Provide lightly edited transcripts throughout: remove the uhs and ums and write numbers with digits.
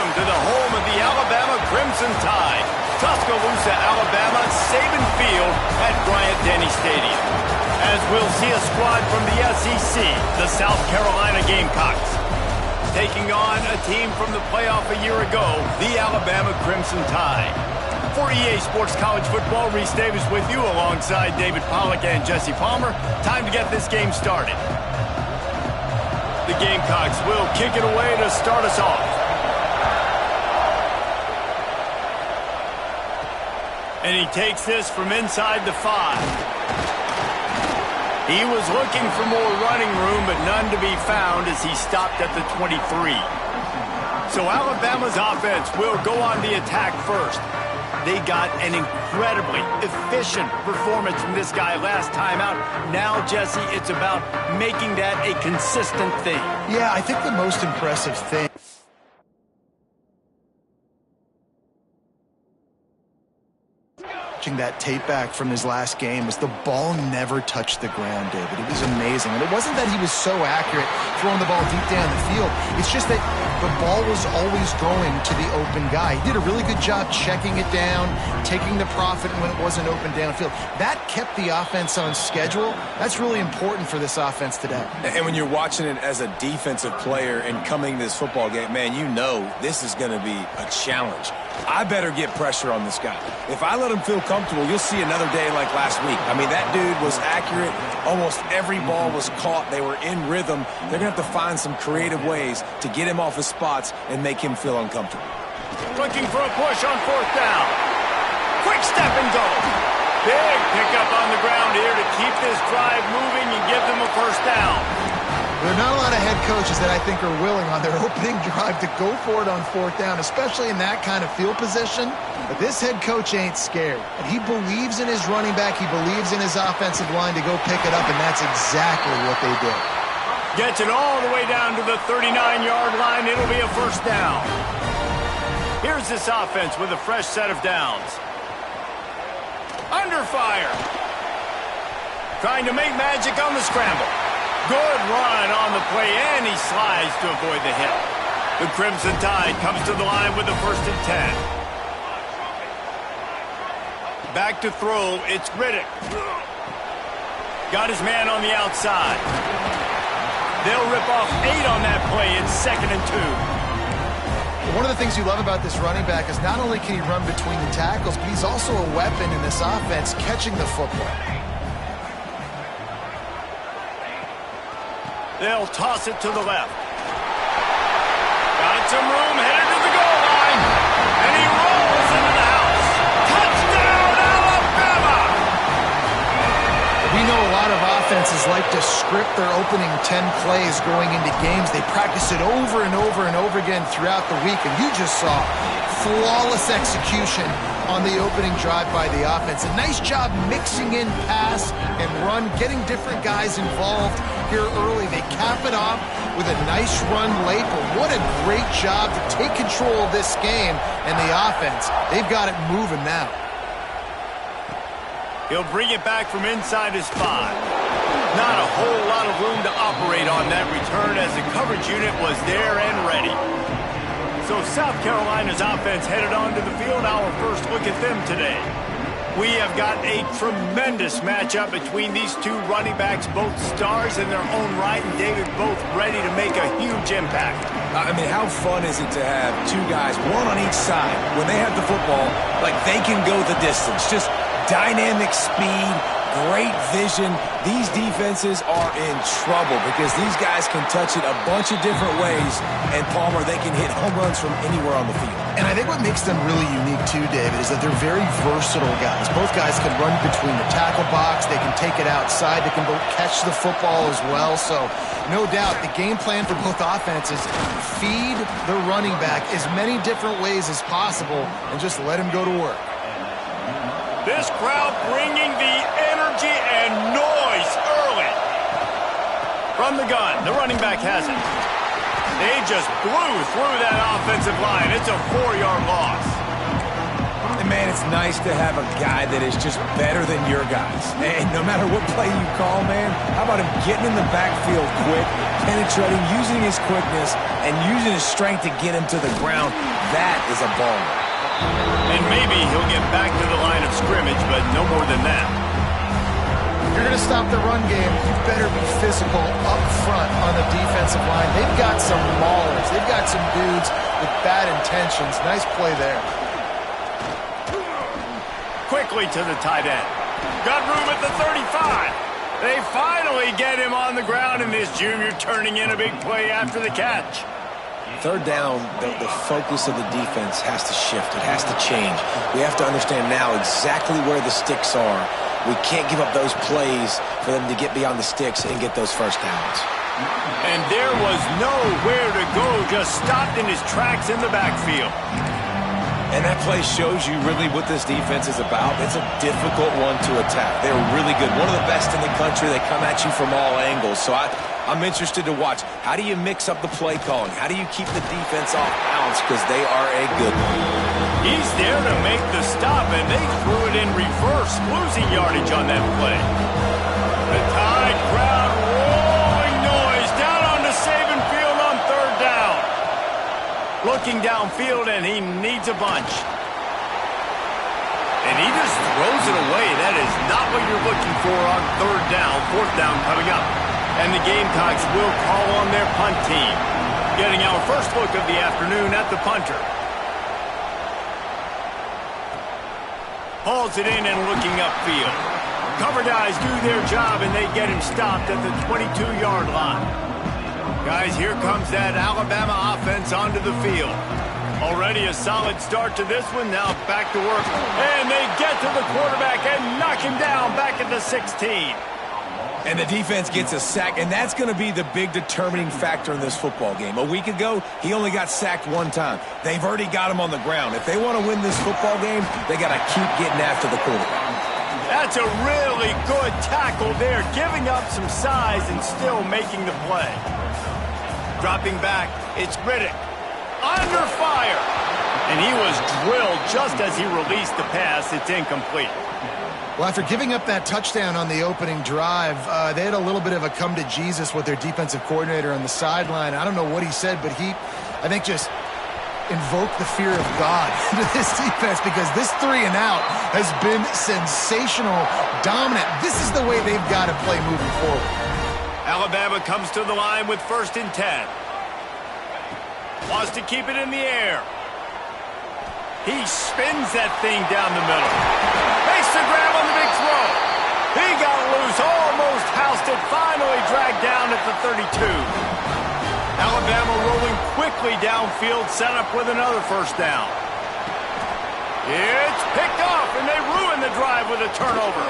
welcome to the home of the Alabama Crimson Tide. Tuscaloosa, Alabama, Saban Field at Bryant-Denny Stadium. As we'll see a squad from the SEC, the South Carolina Gamecocks, taking on a team from the playoff a year ago, the Alabama Crimson Tide. For EA Sports College Football, Reese Davis with you alongside David Pollack and Jesse Palmer. Time to get this game started. The Gamecocks will kick it away to start us off. And he takes this from inside the 5. He was looking for more running room, but none to be found as he stopped at the 23. So Alabama's offense will go on the attack first. They got an incredibly efficient performance from this guy last time out. Now, Jesse, it's about making that a consistent thing. Yeah, I think the most impressive thing that tape back from his last game was the ball never touched the ground, David. It was amazing. And it wasn't that he was so accurate throwing the ball deep down the field. It's just that the ball was always going to the open guy. He did a really good job checking it down, taking the profit when it wasn't open downfield. That kept the offense on schedule. That's really important for this offense today. And when you're watching it as a defensive player and coming to this football game, man, you know this is going to be a challenge. I better get pressure on this guy. If I let him feel comfortable, you'll see another day like last week. I mean, that dude was accurate. Almost every ball was caught. They were in rhythm. They're going to have to find some creative ways to get him off his spots and make him feel uncomfortable. Looking for a push on 4th down. Quick step and go. Big pickup on the ground here to keep this drive moving and give them a 1st down. There are not a lot of head coaches that I think are willing on their opening drive to go for it on 4th down, especially in that kind of field position. But this head coach ain't scared. And he believes in his running back. He believes in his offensive line to go pick it up, and that's exactly what they did. Gets it all the way down to the 39-yard line. It'll be a 1st down. Here's this offense with a fresh set of downs. Under fire. Trying to make magic on the scramble. Good run on the play, and he slides to avoid the hit. The Crimson Tide comes to the line with a 1st and 10. Back to throw, it's Riddick. Got his man on the outside. They'll rip off 8 on that play. It's 2nd and 2. One of the things you love about this running back is not only can he run between the tackles, but he's also a weapon in this offense catching the football. They'll toss it to the left. Got some room, headed to the goal line. And he rolls into the house. Touchdown, Alabama! We know a lot of offenses like to script their opening 10 plays going into games. They practice it over and over and over again throughout the week. And you just saw flawless execution on the opening drive by the offense. A nice job mixing in pass and run, getting different guys involved here early. They cap it off with a nice run late, but what a great job to take control of this game and the offense. They've got it moving now. He'll bring it back from inside his 5. Not a whole lot of room to operate on that return as the coverage unit was there and ready. So South Carolina's offense headed onto the field. Our first look at them today. We have got a tremendous matchup between these two running backs, both stars in their own right, and David both ready to make a huge impact. I mean, how fun is it to have two guys, one on each side, when they have the football, like they can go the distance. Just dynamic speed, great vision. These defenses are in trouble because these guys can touch it a bunch of different ways, and Palmer, they can hit home runs from anywhere on the field. And I think what makes them really unique too, David, is that they're very versatile guys. Both guys can run between the tackle box. They can take it outside. They can both catch the football as well. So no doubt the game plan for both offenses, feed the running back as many different ways as possible and just let him go to work. This crowd bringing the energy and noise early. From the gun, the running back has it. They just blew through that offensive line. It's a 4-yard loss. And man, it's nice to have a guy that is just better than your guys. And no matter what play you call, man, how about him getting in the backfield quick, penetrating, using his quickness, and using his strength to get him to the ground? That is a baller. And maybe he'll get back to the line of scrimmage, but no more than that. If you're going to stop the run game, you better be physical up front on the defensive line. They've got some maulers. They've got some dudes with bad intentions. Nice play there. Quickly to the tight end. Got room at the 35. They finally get him on the ground, and this junior turning in a big play after the catch. Third down, the focus of the defense has to shift. It has to change. We have to understand now exactly where the sticks are. We can't give up those plays for them to get beyond the sticks and get those first downs. And there was nowhere to go, just stopped in his tracks in the backfield. And that play shows you really what this defense is about. It's a difficult one to attack. They're really good. One of the best in the country. They come at you from all angles. So I'm interested to watch. How do you mix up the play calling? How do you keep the defense off balance? Because they are a good one. He's there to make the stop, and they threw it in reverse, losing yardage on that play. The Tide crowd rolling noise down onto Saban Field on third down. Looking downfield, and he needs a bunch. And he just throws it away. That is not what you're looking for on third down. Fourth down coming up. And the Gamecocks will call on their punt team. Getting our first look of the afternoon at the punter. Hauls it in and looking upfield. Cover guys do their job, and they get him stopped at the 22-yard line. Guys, here comes that Alabama offense onto the field. Already a solid start to this one. Now back to work. And they get to the quarterback and knock him down back at the 16. And the defense gets a sack, and that's going to be the big determining factor in this football game. A week ago, he only got sacked one time. They've already got him on the ground. If they want to win this football game, they got to keep getting after the quarterback. That's a really good tackle there, giving up some size and still making the play. Dropping back, it's Riddick. Under fire. And he was drilled just as he released the pass. It's incomplete. Well, after giving up that touchdown on the opening drive, they had a little bit of a come to Jesus with their defensive coordinator on the sideline. I don't know what he said, but he, I think, just invoked the fear of God into this defense, because this 3 and out has been sensational, dominant. This is the way they've got to play moving forward. Alabama comes to the line with 1st and 10. Wants to keep it in the air. He spins that thing down the middle. Makes the grab on the big throw. He got loose, almost housed it, finally dragged down at the 32. Alabama rolling quickly downfield, set up with another first down. It's picked off, and they ruin the drive with a turnover.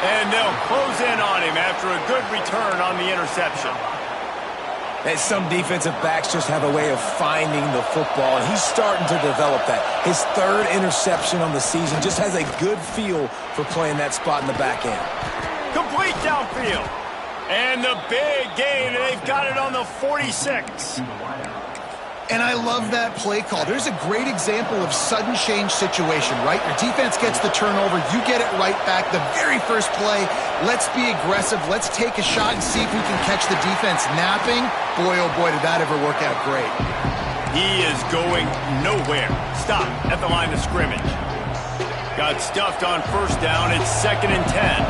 And they'll close in on him after a good return on the interception. And some defensive backs just have a way of finding the football, and he's starting to develop that. His 3rd interception on the season, just has a good feel for playing that spot in the back end. Complete downfield. And the big gain, and they've got it on the 46. And I love that play call. There's a great example of sudden change situation, right? Your defense gets the turnover, you get it right back. The very first play, let's be aggressive. Let's take a shot and see if we can catch the defense napping. Boy, oh boy, did that ever work out great. He is going nowhere. Stop at the line of scrimmage. Got stuffed on first down. It's 2nd and 10.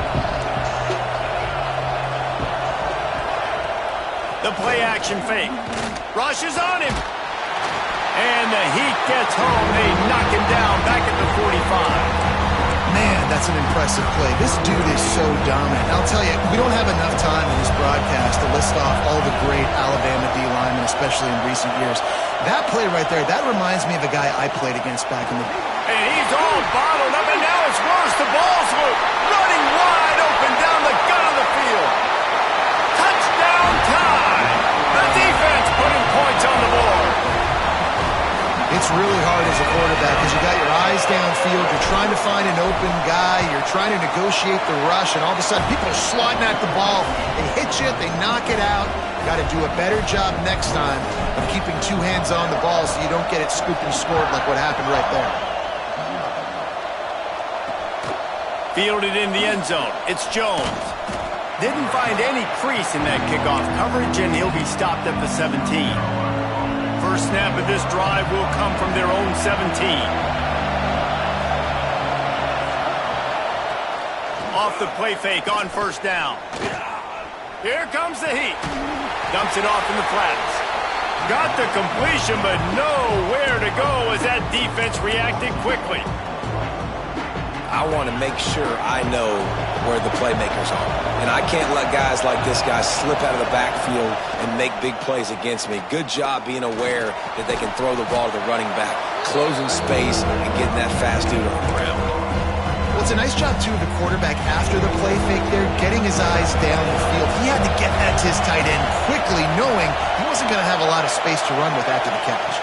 The play action fake. Rush is on him. And the heat gets home. They knock him down back at the 45. Man, that's an impressive play. This dude is so dominant. I'll tell you, we don't have enough time in this broadcast to list off all the great Alabama D linemen, especially in recent years. That play right there, that reminds me of a guy I played against back in the day. And he's all bottled up, and now it's worse. The ball's loose. Running wide open down the gut of the field. Touchdown time. The defense putting points on the board. It's really hard as a quarterback because you got your eyes downfield. You're trying to find an open guy. You're trying to negotiate the rush, and all of a sudden people are sliding at the ball. They hit you. They knock it out. You got to do a better job next time of keeping 2 hands on the ball so you don't get it scooped and scored like what happened right there. Fielded in the end zone. It's Jones. Didn't find any crease in that kickoff coverage, and he'll be stopped at the 17. First snap of this drive will come from their own 17. Off the play fake on first down. Here comes the heat. Dumps it off in the flats. Got the completion, but nowhere to go as that defense reacted quickly. I want to make sure I know where the playmakers are. And I can't let guys like this guy slip out of the backfield and make big plays against me. Good job being aware that they can throw the ball to the running back, closing space and getting that fast dude on the ground. Well, it's a nice job, too, of the quarterback after the play fake there, getting his eyes down the field. He had to get that to his tight end quickly, knowing he wasn't going to have a lot of space to run with after the catch.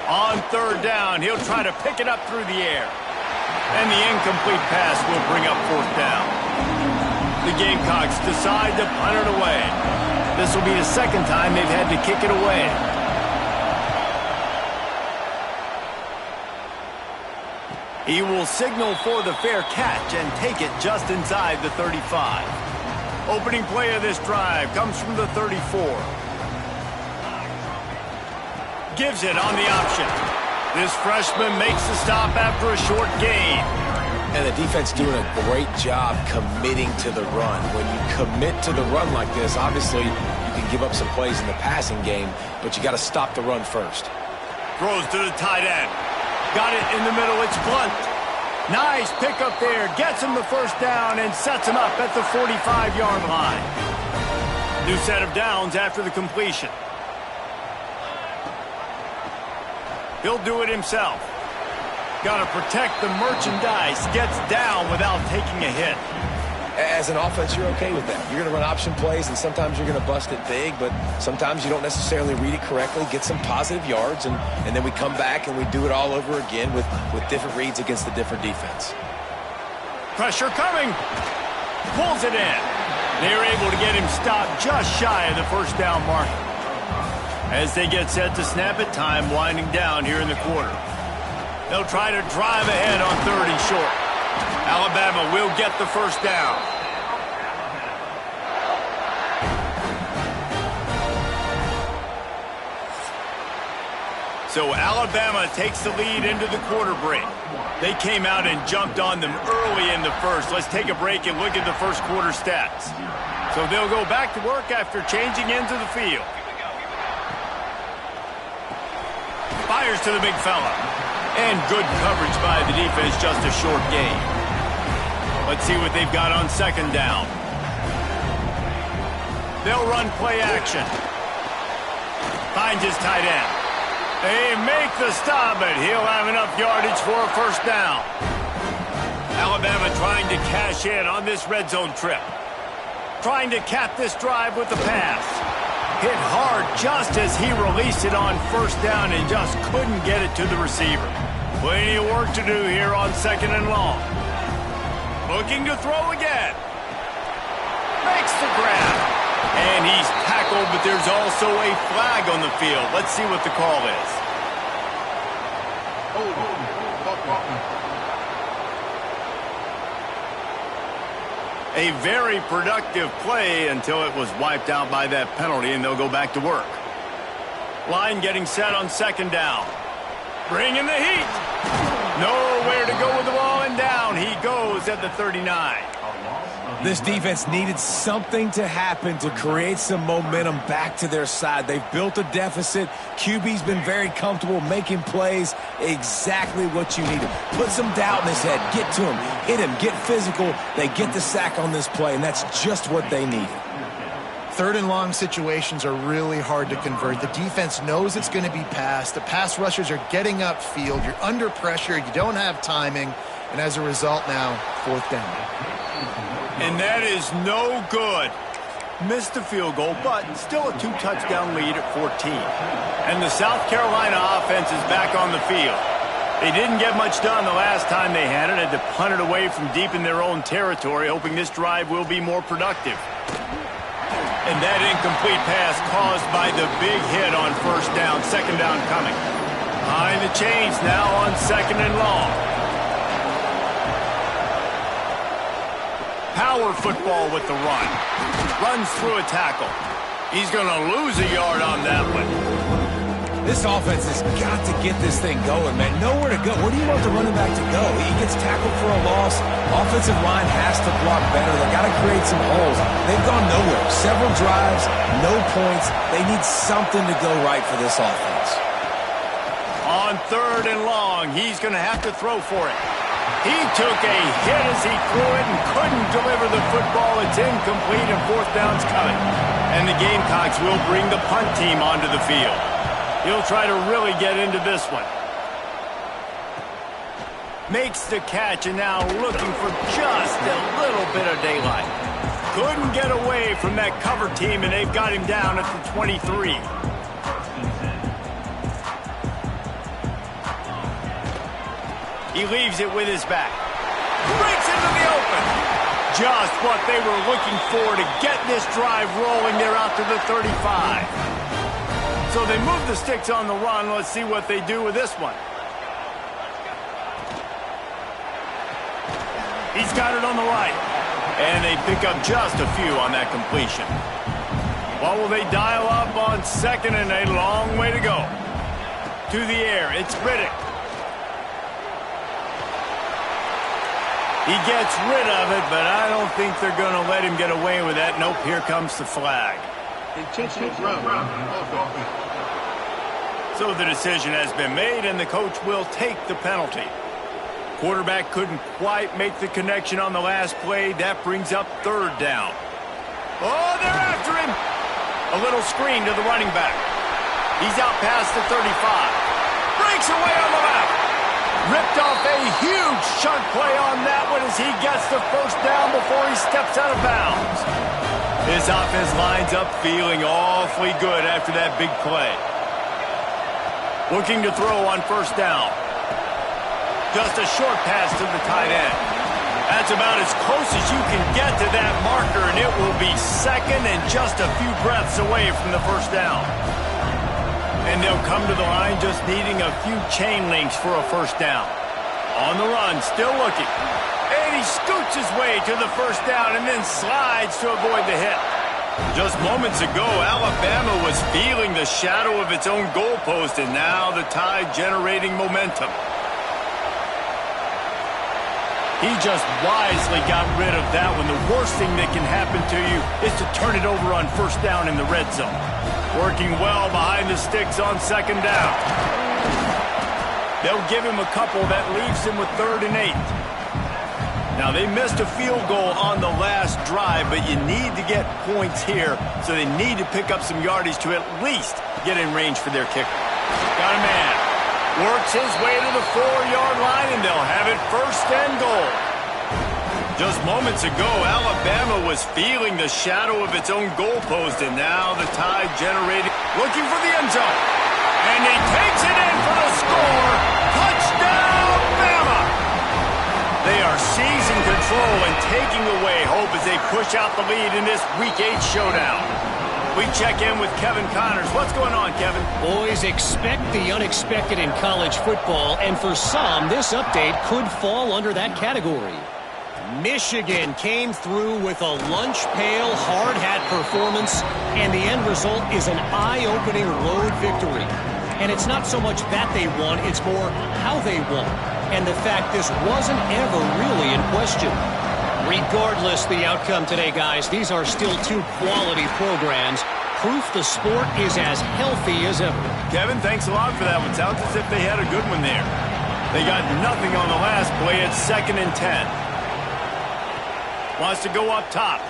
On third down, he'll try to pick it up through the air. And the incomplete pass will bring up fourth down. The Gamecocks decide to punt it away. This will be the second time they've had to kick it away. He will signal for the fair catch and take it just inside the 35. Opening play of this drive comes from the 34. Gives it on the option. This freshman makes the stop after a short gain. And the defense doing a great job committing to the run. When you commit to the run like this, obviously you can give up some plays in the passing game, but you got to stop the run first. Throws to the tight end. Got it in the middle. It's Blunt. Nice pickup there. Gets him the first down and sets him up at the 45-yard line. New set of downs after the completion. He'll do it himself. Got to protect the merchandise. Gets down without taking a hit. As an offense, you're okay with that. You're going to run option plays, and sometimes you're going to bust it big, but sometimes you don't necessarily read it correctly, get some positive yards, and then we come back and we do it all over again with different reads against the different defense. Pressure coming. Pulls it in. They're able to get him stopped just shy of the first down mark. As they get set to snap it, time winding down here in the quarter. They'll try to drive ahead on third and short. Alabama will get the first down. So Alabama takes the lead into the quarter break. They came out and jumped on them early in the first. Let's take a break and look at the first quarter stats. So they'll go back to work after changing into the field. Fires to the big fella. And good coverage by the defense, just a short gain. Let's see what they've got on second down. They'll run play action. Finds his tight end. They make the stop, but he'll have enough yardage for a first down. Alabama trying to cash in on this red zone trip. Trying to cap this drive with the pass. Hit hard just as he released it on first down and just couldn't get it to the receiver. Plenty of work to do here on second and long. Looking to throw again. Makes the grab. And he's tackled, but there's also a flag on the field. Let's see what the call is. A very productive play until it was wiped out by that penalty, and they'll go back to work. Line getting set on second down. Bringing the heat. Nowhere to go with the ball, and down he goes at the 39. This defense needed something to happen to create some momentum back to their side. They've built a deficit. QB's been very comfortable making plays, exactly what you needed. Put some doubt in his head. Get to him. Hit him. Get physical. They get the sack on this play, and that's just what they needed. Third and long situations are really hard to convert. The defense knows it's going to be passed. The pass rushers are getting upfield. You're under pressure. You don't have timing. And as a result now, fourth down. And that is no good. Missed the field goal, but still a two-touchdown lead at 14. And the South Carolina offense is back on the field. They didn't get much done the last time they had it. Had to punt it away from deep in their own territory, hoping this drive will be more productive. And that incomplete pass caused by the big hit on first down. Second down coming. Behind the chains now on second and long. Power football with the run. Runs through a tackle. He's going to lose a yard on that one. This offense has got to get this thing going, man. Nowhere to go. Where do you want the running back to go? He gets tackled for a loss. Offensive line has to block better. They got to create some holes. They've gone nowhere. Several drives, no points. They need something to go right for this offense. On 3rd and long, he's going to have to throw for it. He took a hit as he threw it and couldn't deliver the football. It's incomplete and 4th down's coming. And the Gamecocks will bring the punt team onto the field. He'll try to really get into this one. Makes the catch and now looking for just a little bit of daylight. Couldn't get away from that cover team and they've got him down at the 23. He leaves it with his back. Breaks into the open. Just what they were looking for to get this drive rolling. They're out to the 35. So they move the sticks on the run. Let's see what they do with this one. He's got it on the right. And they pick up just a few on that completion. What will they dial up on 2nd and a long way to go? To the air, it's Riddick. He gets rid of it, but I don't think they're going to let him get away with that. Nope, here comes the flag. Intentional ground. So the decision has been made, and the coach will take the penalty. Quarterback couldn't quite make the connection on the last play. That brings up 3rd down. Oh, they're after him. A little screen to the running back. He's out past the 35. Breaks away on the left. Ripped off a huge chunk play on that one as he gets the 1st down before he steps out of bounds. His offense lines up feeling awfully good after that big play. Looking to throw on 1st down. Just a short pass to the tight end. That's about as close as you can get to that marker, and it will be 2nd and just a few breaths away from the 1st down. And they'll come to the line just needing a few chain links for a 1st down. On the run, still looking. And he scoots his way to the 1st down and then slides to avoid the hit. Just moments ago, Alabama was feeling the shadow of its own goalpost, and now the Tide generating momentum. He just wisely got rid of that one. The worst thing that can happen to you is to turn it over on 1st down in the red zone. Working well behind the sticks on 2nd down. They'll give him a couple that leaves him with 3rd and 8. Now, they missed a field goal on the last drive, but you need to get points here, so they need to pick up some yardage to at least get in range for their kicker. Got a man. Works his way to the 4-yard line, and they'll have it 1st and goal. Just moments ago, Alabama was feeling the shadow of its own goalpost, and now the Tide generating, looking for the end zone. And he takes it in for the score. Touchdown, Bama! They are seizing control and taking away hope as they push out the lead in this Week 8 showdown. We check in with Kevin Connors. What's going on, Kevin? Boys, expect the unexpected in college football, and for some, this update could fall under that category. Michigan came through with a lunch pail hard hat performance, and the end result is an eye-opening road victory. And it's not so much that they won, it's more how they won, and the fact this wasn't ever really in question. Regardless the outcome today, guys, these are still 2 quality programs. Proof the sport is as healthy as ever. Kevin, thanks a lot for that one. Sounds as if they had a good one there. They got nothing on the last play. It's 2nd and 10. Wants to go up top.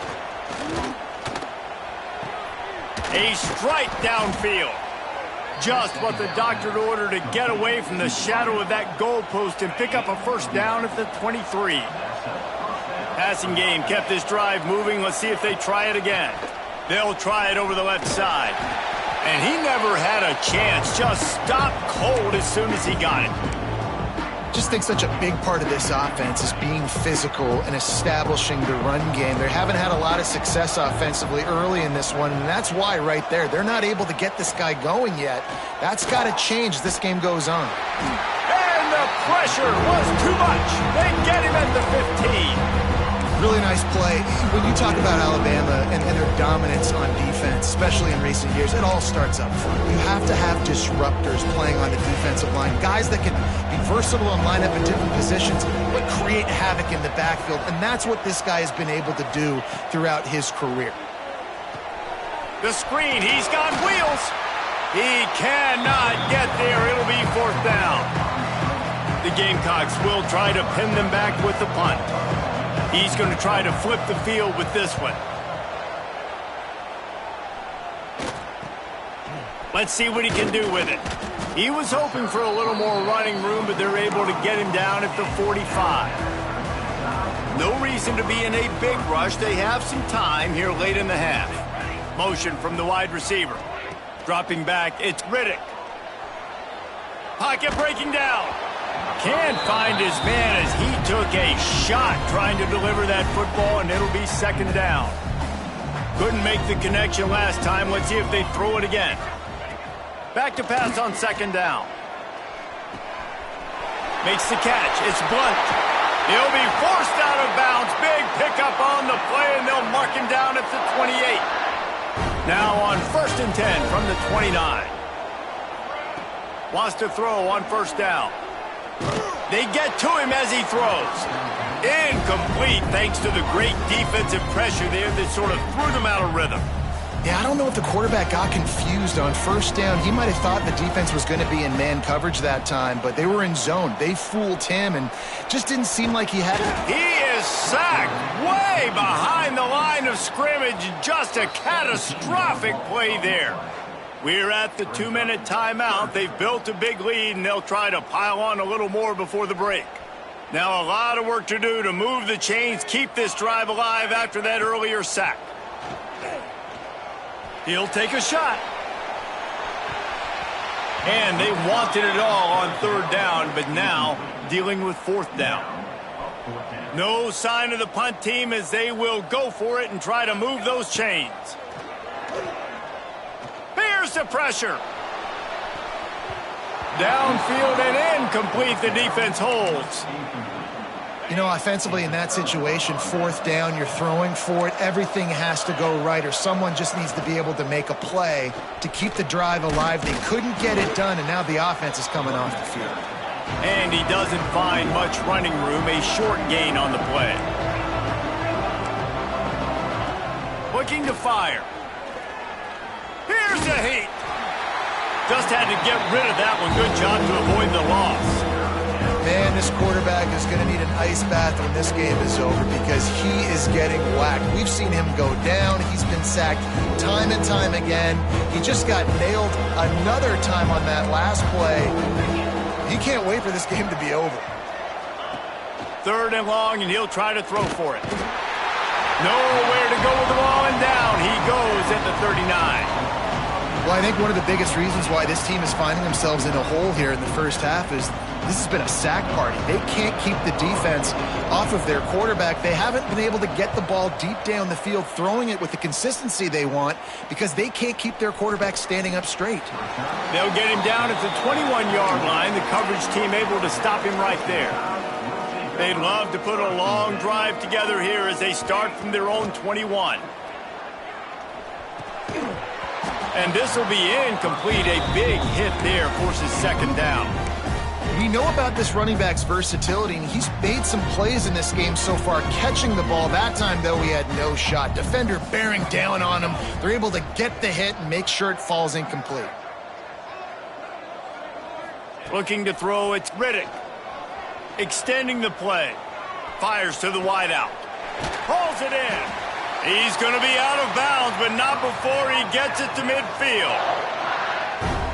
A strike downfield. Just what the doctor ordered to get away from the shadow of that goalpost and pick up a 1st down at the 23. Passing game kept this drive moving. Let's see if they try it again. They'll try it over the left side. And he never had a chance. Just stopped cold as soon as he got it. Just think such a big part of this offense is being physical and establishing the run game. They haven't had a lot of success offensively early in this one, and that's why right there, they're not able to get this guy going yet. That's got to change as this game goes on. And the pressure was too much. They get him at the 15. Really nice play. When you talk about Alabama and their dominance on defense, especially in recent years, it all starts up front. You have to have disruptors playing on the defensive line, guys that can be versatile and line up in different positions, but create havoc in the backfield. And that's what this guy has been able to do throughout his career. The screen, he's got wheels. He cannot get there. It'll be 4th down. The Gamecocks will try to pin them back with the punt. He's going to try to flip the field with this one. Let's see what he can do with it. He was hoping for a little more running room, but they're able to get him down at the 45. No reason to be in a big rush. They have some time here late in the half. Motion from the wide receiver. Dropping back, it's Riddick. Pocket breaking down. Can't find his man as he took a shot trying to deliver that football, and it'll be 2nd down. Couldn't make the connection last time. Let's see if they throw it again. Back to pass on 2nd down. Makes the catch. It's Blunt. He'll be forced out of bounds. Big pickup on the play, and they'll mark him down at the 28. Now on 1st and 10 from the 29. Wants to throw on 1st down. They get to him as he throws. Incomplete thanks to the great defensive pressure there that sort of threw them out of rhythm. Yeah, I don't know if the quarterback got confused on 1st down. He might have thought the defense was going to be in man coverage that time, but they were in zone. They fooled him and just didn't seem like he had it. He is sacked way behind the line of scrimmage. Just a catastrophic play there. We're at the 2-minute timeout. They've built a big lead, and they'll try to pile on a little more before the break. Now a lot of work to do to move the chains, keep this drive alive after that earlier sack. He'll take a shot. And they wanted it all on 3rd down, but now dealing with 4th down. No sign of the punt team as they will go for it and try to move those chains. Here's the pressure. Downfield and incomplete. The defense holds. You know, offensively in that situation, 4th down, you're throwing for it. Everything has to go right, or someone just needs to be able to make a play to keep the drive alive. They couldn't get it done, and now the offense is coming off the field. And he doesn't find much running room. A short gain on the play. Looking to fire. Here's the heat. Just had to get rid of that one. Good job to avoid the loss. Man, this quarterback is going to need an ice bath when this game is over because he is getting whacked. We've seen him go down. He's been sacked time and time again. He just got nailed another time on that last play. He can't wait for this game to be over. 3rd and long, and he'll try to throw for it. Nowhere to go with the ball, and down he goes at the 39. Well, I think one of the biggest reasons why this team is finding themselves in a hole here in the 1st half is this has been a sack party. They can't keep the defense off of their quarterback. They haven't been able to get the ball deep down the field, throwing it with the consistency they want because they can't keep their quarterback standing up straight. They'll get him down at the 21-yard line. The coverage team able to stop him right there. They'd love to put a long drive together here as they start from their own 21. And this will be incomplete. A big hit there forces 2nd down. We know about this running back's versatility, and he's made some plays in this game so far, catching the ball. That time, though, he had no shot. Defender bearing down on him. They're able to get the hit and make sure it falls incomplete. Looking to throw, it's Riddick. Extending the play. Fires to the wideout. Pulls it in. He's going to be out of bounds, but not before he gets it to midfield.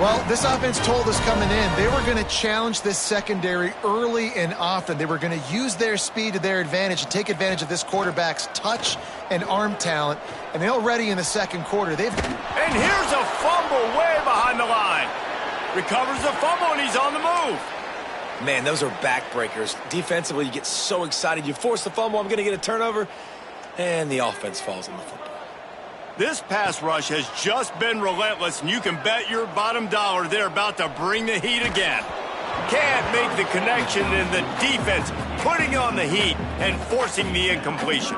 Well, this offense told us coming in they were going to challenge this secondary early and often. They were going to use their speed to their advantage and take advantage of this quarterback's touch and arm talent. And they're already in the 2nd quarter. And here's a fumble way behind the line. Recovers the fumble, and he's on the move. Man, those are backbreakers. Defensively, you get so excited. You force the fumble, I'm going to get a turnover, and the offense falls on the football. This pass rush has just been relentless, and you can bet your bottom dollar they're about to bring the heat again. Can't make the connection, and the defense putting on the heat and forcing the incompletion.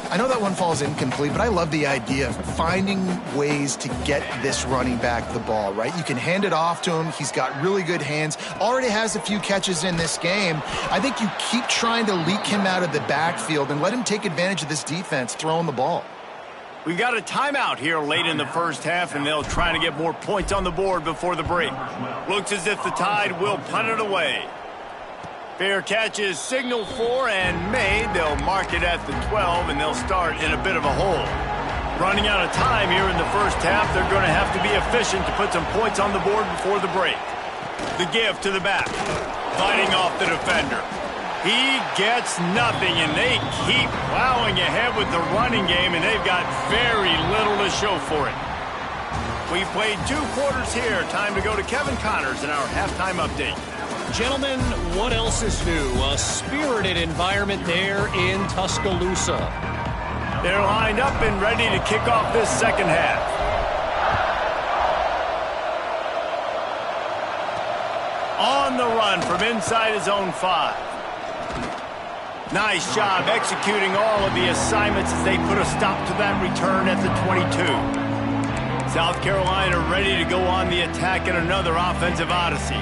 I know that one falls incomplete, but I love the idea of finding ways to get this running back the ball, right? You can hand it off to him. He's got really good hands. Already has a few catches in this game. I think you keep trying to leak him out of the backfield and let him take advantage of this defense throwing the ball. We got a timeout here late in the first half, and they'll try to get more points on the board before the break. Looks as if the Tide will punt it away. Fair catch is signaled for and made. They'll mark it at the 12, and they'll start in a bit of a hole. Running out of time here in the first half, they're going to have to be efficient to put some points on the board before the break. The give to the back, fighting off the defender. He gets nothing, and they keep plowing ahead with the running game, and they've got very little to show for it. We've played 2 quarters here. Time to go to Kevin Connors in our halftime update. Gentlemen, what else is new? A spirited environment there in Tuscaloosa. They're lined up and ready to kick off this second half. On the run from inside his own 5. Nice job executing all of the assignments as they put a stop to that return at the 22. South Carolina ready to go on the attack in another offensive odyssey.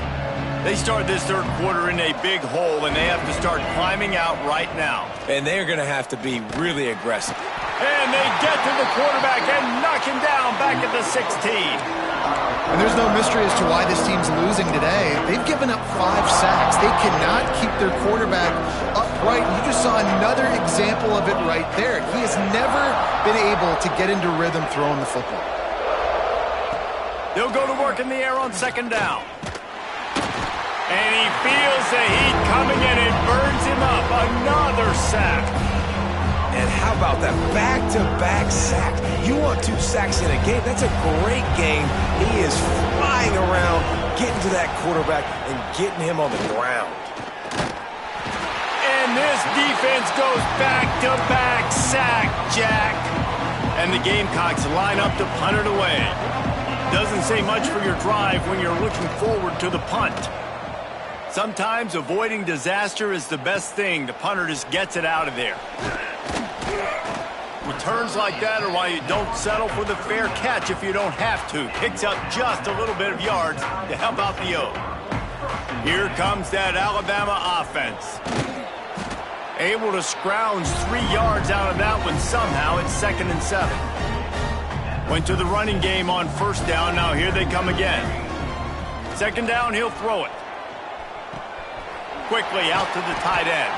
They start this third quarter in a big hole, and they have to start climbing out right now. And they're going to have to be really aggressive. And they get to the quarterback and knock him down back at the 16. And there's no mystery as to why this team's losing today. They've given up 5 sacks. They cannot keep their quarterback upright. You just saw another example of it right there. He has never been able to get into rhythm throwing the football. They'll go to work in the air on second down. And he feels the heat coming and it burns him up. Another sack. And how about that back-to-back sacks? You want 2 sacks in a game? That's a great game. He is flying around, getting to that quarterback and getting him on the ground. And this defense goes back-to-back sack, Jack. And the Gamecocks line up to punt it away. Doesn't say much for your drive when you're looking forward to the punt. Sometimes avoiding disaster is the best thing. The punter just gets it out of there. Returns like that are why you don't settle for the fair catch if you don't have to. Picks up just a little bit of yards to help out the O. Here comes that Alabama offense. Able to scrounge 3 yards out of that one somehow. It's 2nd and 7. Went to the running game on first down. Now here they come again. Second down, he'll throw it. Quickly out to the tight end.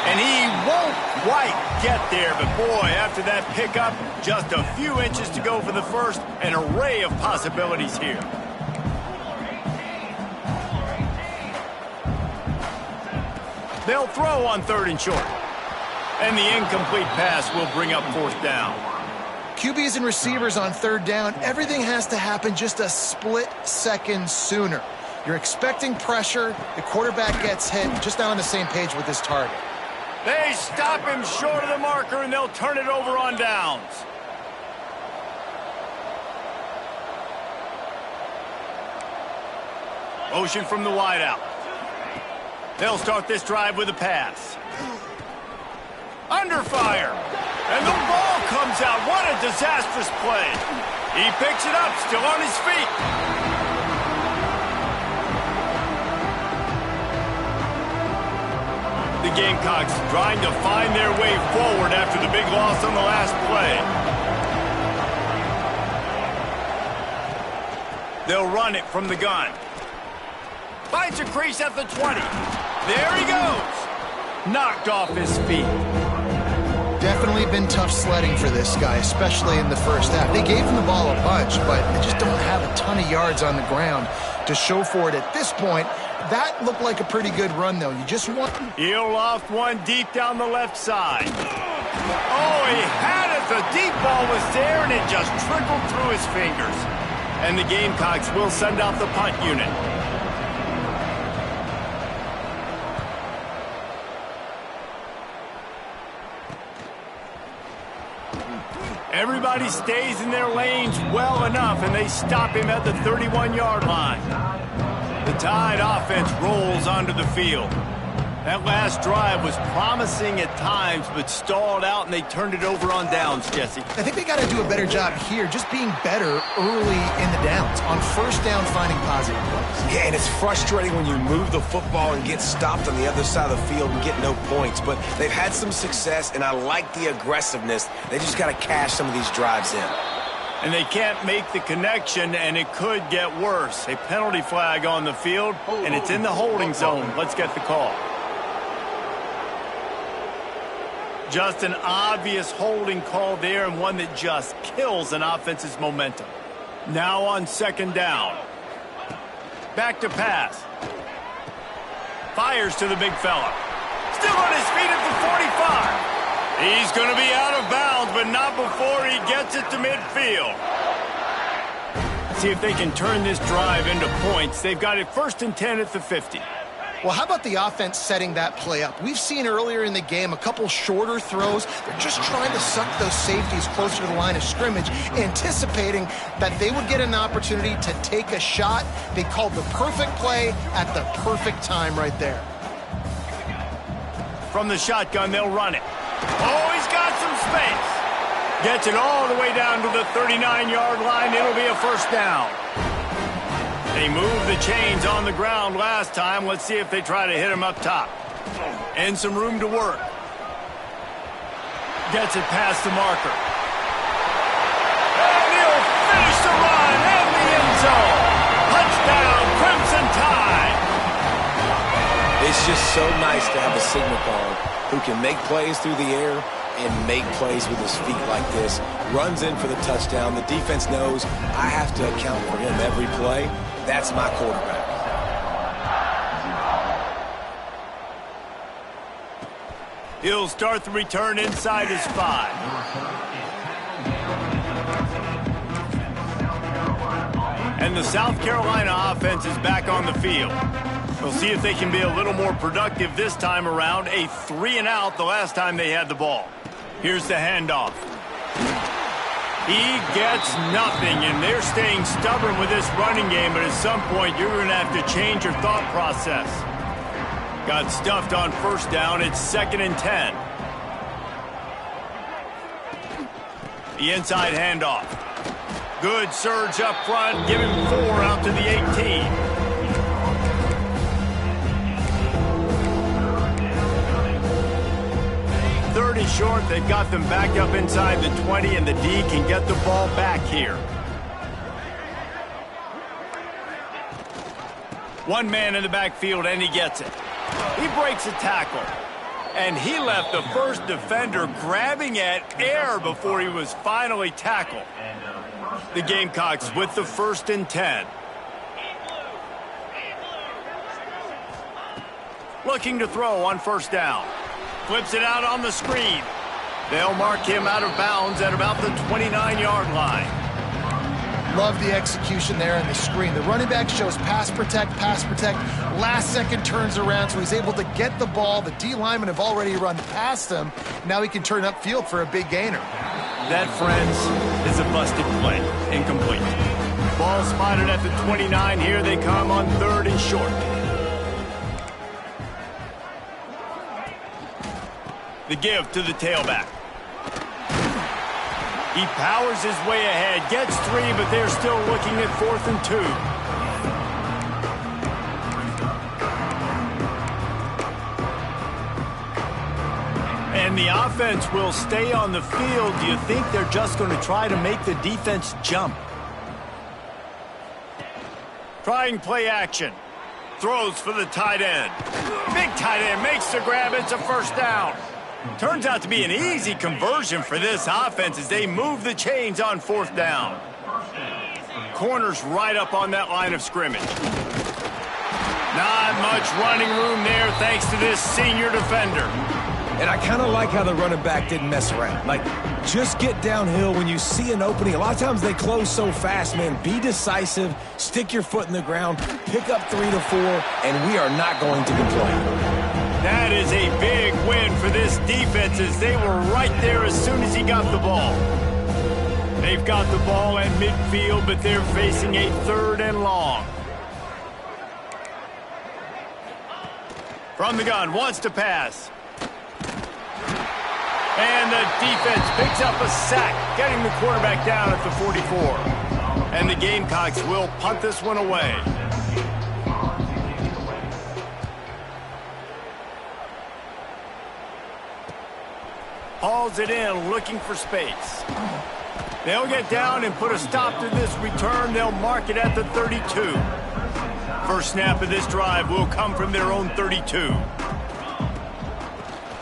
And he won't quite get there, but boy, after that pickup, just a few inches to go for the first. An array of possibilities here. They'll throw on 3rd and short. And the incomplete pass will bring up 4th down. QBs and receivers on 3rd down, everything has to happen just a split second sooner. You're expecting pressure. The quarterback gets hit. Just not on the same page with his target. They stop him short of the marker, and they'll turn it over on downs. Motion from the wideout. They'll start this drive with a pass. Under fire. And the ball comes out. What a disastrous play. He picks it up, still on his feet. The Gamecocks trying to find their way forward after the big loss on the last play. They'll run it from the gun. Finds a crease at the 20. There he goes. Knocked off his feet. Definitely been tough sledding for this guy, especially in the first half. They gave him the ball a bunch, but they just don't have a ton of yards on the ground to show for it at this point. That looked like a pretty good run, though. You just want... He'll loft one deep down the left side. Oh, he had it. The deep ball was there, and it just trickled through his fingers. And the Gamecocks will send out the punt unit. Everybody stays in their lanes well enough, and they stop him at the 31-yard line. The Tide offense rolls onto the field. That last drive was promising at times, but stalled out, and they turned it over on downs, Jesse. I think they got to do a better job here, just being better early in the downs, on first down finding positive plays. Yeah, and it's frustrating when you move the football and get stopped on the other side of the field and get no points, but they've had some success, and I like the aggressiveness. They just got to cash some of these drives in. And they can't make the connection, and it could get worse. A penalty flag on the field, and it's in the holding zone. Let's get the call. Just an obvious holding call there, and one that just kills an offense's momentum. Now on second down. Back to pass. Fires to the big fella. Still on his feet at the 45. He's going to be out of bounds, but not before he gets it to midfield. See if they can turn this drive into points. They've got it 1st and 10 at the 50. Well, how about the offense setting that play up? We've seen earlier in the game a couple shorter throws. They're just trying to suck those safeties closer to the line of scrimmage, anticipating that they would get an opportunity to take a shot. They called the perfect play at the perfect time right there. From the shotgun, they'll run it. Oh, he's got some space. Gets it all the way down to the 39-yard line. It'll be a first down. They moved the chains on the ground last time. Let's see if they try to hit him up top. And some room to work. Gets it past the marker. And he'll finish the run in the end zone. Touchdown, Crimson Tide. It's just so nice to have a signal caller who can make plays through the air and make plays with his feet like this. Runs in for the touchdown. The defense knows I have to account for him every play. That's my quarterback. He'll start the return inside his 5. And the South Carolina offense is back on the field. We'll see if they can be a little more productive this time around. A 3-and-out the last time they had the ball. Here's the handoff. He gets nothing, and they're staying stubborn with this running game, but at some point you're going to have to change your thought process. Got stuffed on first down. It's 2nd and 10. The inside handoff. Good surge up front. Give him 4 out to the 18. Third is short. They've got them back up inside the 20, and the D can get the ball back here. One man in the backfield, and he gets it. He breaks a tackle, and he left the first defender grabbing at air before he was finally tackled. The Gamecocks with the 1st and 10. Looking to throw on first down. Flips it out on the screen. They'll mark him out of bounds at about the 29-yard line. Love the execution there in the screen. The running back shows pass protect, last second turns around, so he's able to get the ball. The D linemen have already run past him. Now he can turn upfield for a big gainer. That, friends, is a busted play. Incomplete. Ball spotted at the 29. Here they come on 3rd and short. The give to the tailback. He powers his way ahead, gets 3, but they're still looking at 4th and 2. And the offense will stay on the field. Do you think they're just going to try to make the defense jump? Trying play action. Throws for the tight end. Big tight end makes the grab. It's a first down. Turns out to be an easy conversion for this offense as they move the chains on 4th down. Corners right up on that line of scrimmage. Not much running room there thanks to this senior defender. And I kind of like how the running back didn't mess around. Like, just get downhill when you see an opening. A lot of times they close so fast, man. Be decisive, stick your foot in the ground, pick up 3 to 4, and we are not going to complain. That is a big win for this defense as they were right there as soon as he got the ball. They've got the ball at midfield, but they're facing a 3rd and long. From the gun, wants to pass. And the defense picks up a sack, getting the quarterback down at the 44. And the Gamecocks will punt this one away. Hauls it in, looking for space. They'll get down and put a stop to this return. They'll mark it at the 32. First snap of this drive will come from their own 32.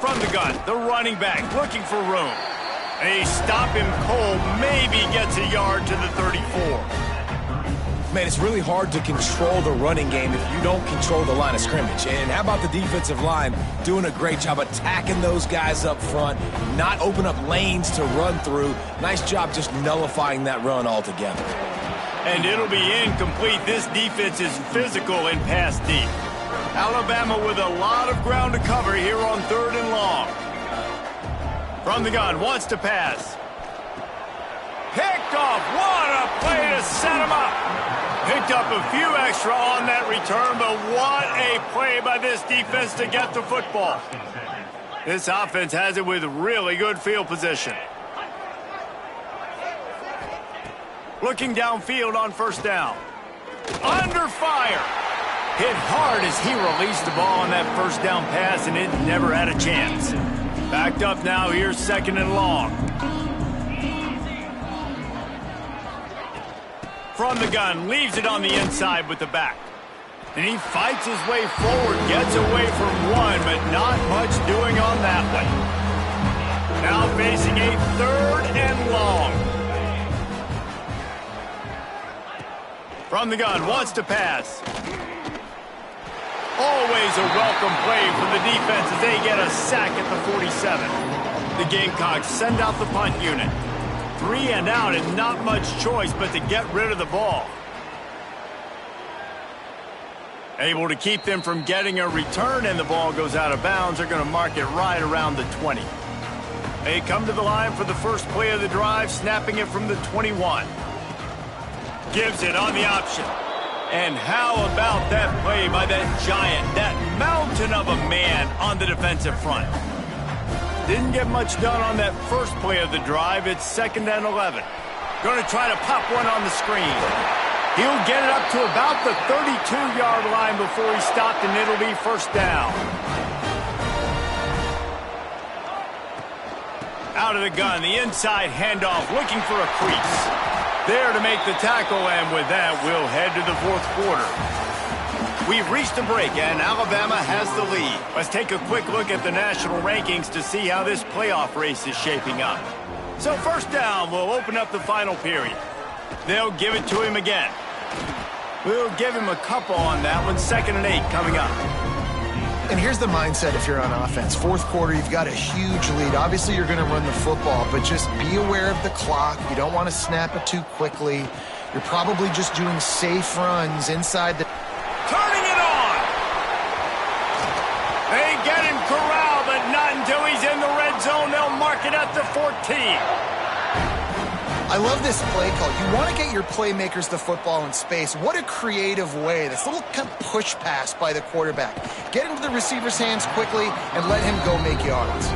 From the gun, the running back looking for room. They stop him cold, maybe gets a yard to the 34. Man, it's really hard to control the running game if you don't control the line of scrimmage. And how about the defensive line doing a great job attacking those guys up front, not open up lanes to run through. Nice job just nullifying that run altogether. And it'll be incomplete. This defense is physical and pass deep. Alabama with a lot of ground to cover here on 3rd and long. From the gun, wants to pass. Picked off. What a play to set him up. Picked up a few extra on that return, but what a play by this defense to get the football. This offense has it with really good field position. Looking downfield on first down. Under fire. Hit hard as he released the ball on that first down pass, and it never had a chance. Backed up now, here's 2nd and long. From the gun, leaves it on the inside with the back. And he fights his way forward, gets away from one, but not much doing on that one. Now facing a 3rd and long. From the gun, wants to pass. Always a welcome play for the defense as they get a sack at the 47. The Gamecocks send out the punt unit. 3 and out and not much choice but to get rid of the ball. Able to keep them from getting a return, and the ball goes out of bounds. They're going to mark it right around the 20. They come to the line for the first play of the drive, snapping it from the 21. Gives it on the option. And how about that play by that giant, that mountain of a man on the defensive front? Didn't get much done on that first play of the drive. It's 2nd and 11. Going to try to pop one on the screen. He'll get it up to about the 32-yard line before he stopped, and it'll be first down. Out of the gun, the inside handoff, looking for a crease. There to make the tackle, and with that, we'll head to the 4th quarter. We've reached a break, and Alabama has the lead. Let's take a quick look at the national rankings to see how this playoff race is shaping up. So first down, we'll open up the final period. They'll give it to him again. We'll give him a couple on that one. 2nd and 8 coming up. And here's the mindset if you're on offense. 4th quarter, you've got a huge lead. Obviously, you're going to run the football, but just be aware of the clock. You don't want to snap it too quickly. You're probably just doing safe runs inside the... Turning it on! They get him corralled, but not until he's in the red zone. They'll mark it at the 14. I love this play call. You want to get your playmakers the football in space. What a creative way. This little kind of push pass by the quarterback. Get into the receiver's hands quickly and let him go make yards.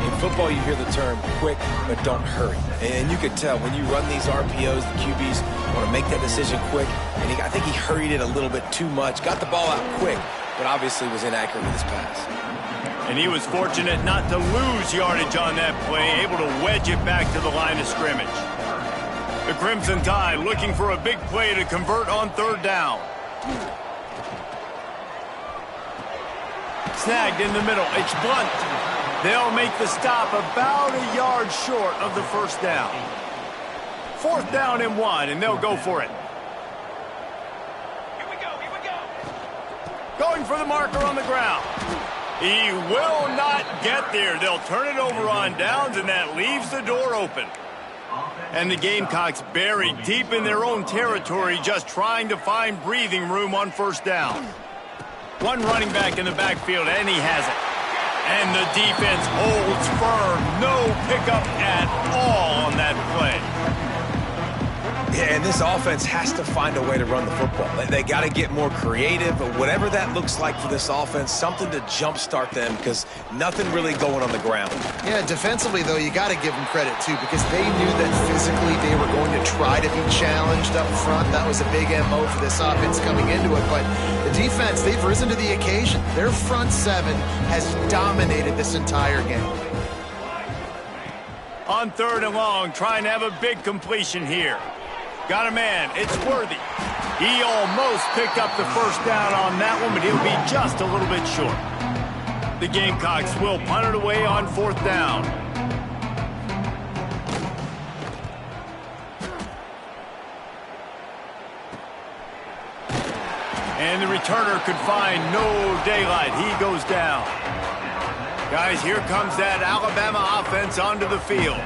In football, you hear the term quick, but don't hurry. And you could tell when you run these RPOs, the QBs want to make that decision quick. And I think he hurried it a little bit too much. Got the ball out quick, but obviously was inaccurate with his pass. And he was fortunate not to lose yardage on that play, able to wedge it back to the line of scrimmage. The Crimson Tide looking for a big play to convert on 3rd down. Snagged in the middle. It's Blunt. They'll make the stop about a yard short of the first down. 4th down and 1, and they'll go for it. Here we go. Going for the marker on the ground. He will not get there. They'll turn it over on downs, and that leaves the door open. And the Gamecocks buried deep in their own territory, just trying to find breathing room on first down. One running back in the backfield, and he has it. And the defense holds firm. No pickup at all on that play. Yeah, and this offense has to find a way to run the football. They got to get more creative, but whatever that looks like for this offense, something to jumpstart them because nothing really going on the ground. Yeah, defensively, though, you got to give them credit, too, because they knew that physically they were going to try to be challenged up front. That was a big MO for this offense coming into it, but the defense, they've risen to the occasion. Their front seven has dominated this entire game. On 3rd and long, trying to have a big completion here. Got a man. It's Worthy. He almost picked up the first down on that one, but he'll be just a little bit short. The Gamecocks will punt it away on 4th down. And the returner could find no daylight. He goes down. Guys, here comes that Alabama offense onto the field.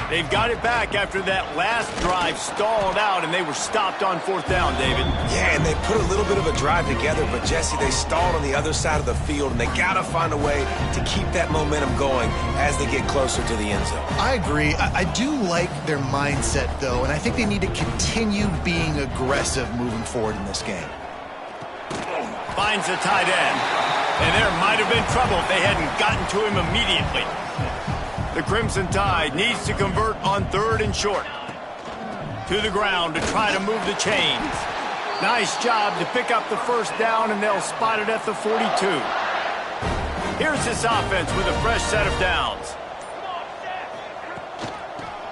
They've got it back after that last drive stalled out, and they were stopped on 4th down, David. Yeah, and they put a little bit of a drive together, but, Jesse, they stalled on the other side of the field, and they got to find a way to keep that momentum going as they get closer to the end zone. I agree. I do like their mindset, though, and I think they need to continue being aggressive moving forward in this game. Finds the tight end. And there might have been trouble if they hadn't gotten to him immediately. The Crimson Tide needs to convert on 3rd and short. To the ground to try to move the chains. Nice job to pick up the first down, and they'll spot it at the 42. Here's this offense with a fresh set of downs.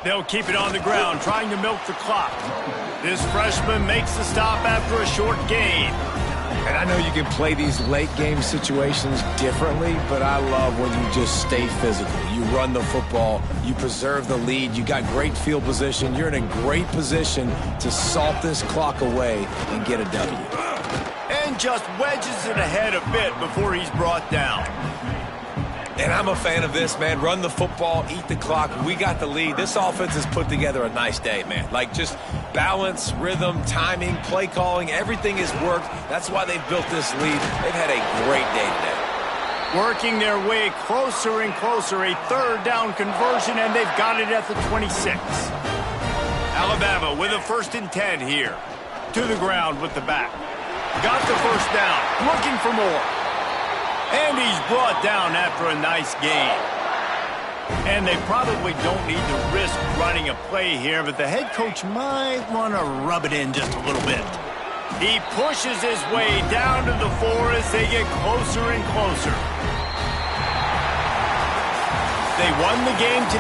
They'll keep it on the ground, trying to milk the clock. This freshman makes the stop after a short gain. And I know you can play these late-game situations differently, but I love when you just stay physical. You run the football, you preserve the lead, you got great field position, you're in a great position to salt this clock away and get a W. And just wedges it ahead a bit before he's brought down. And I'm a fan of this, man. Run the football, eat the clock. We got the lead. This offense has put together a nice day, man. Like, just balance, rhythm, timing, play calling, everything has worked. That's why they've built this lead. They've had a great day today. Working their way closer and closer. A 3rd down conversion, and they've got it at the 26. Alabama with a 1st and 10 here. To the ground with the back. Got the first down. Looking for more. And he's brought down after a nice gain. And they probably don't need to risk running a play here, but the head coach might want to rub it in just a little bit. He pushes his way down to the 4 as they get closer and closer. They won the game today.